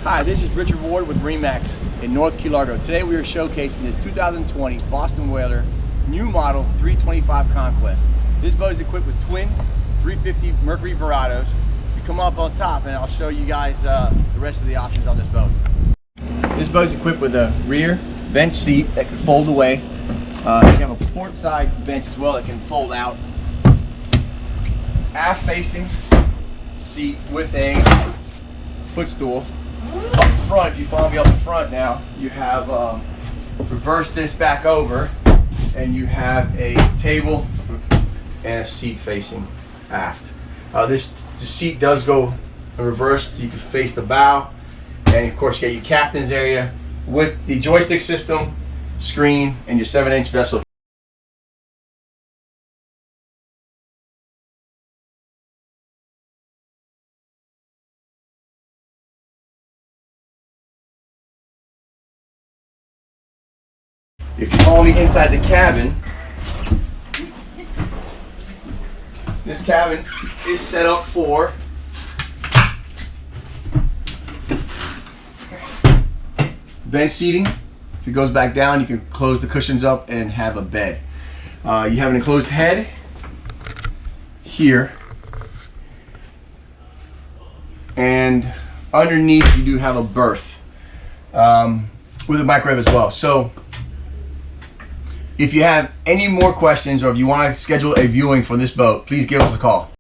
Hi, this is Richard Ward with MarineMax in North Key Largo. Today we are showcasing this 2020 Boston Whaler new model 325 Conquest. This boat is equipped with twin 350 Mercury Verados. You come up on top and I'll show you guys the rest of the options on this boat. This boat is equipped with a rear bench seat that can fold away. You have a portside bench as well that can fold out. Aft facing seat with a footstool. Up front, if you follow me up front now, you have reverse this back over and you have a table and a seat facing aft. The seat does go reversed, so you can face the bow, and of course you get your captain's area with the joystick system, screen, and your 7-inch vessel. If you follow me inside the cabin, this cabin is set up for bench seating. If it goes back down, you can close the cushions up and have a bed. You have an enclosed head here, and underneath you do have a berth with a microwave as well. So if you have any more questions or if you want to schedule a viewing for this boat, please give us a call.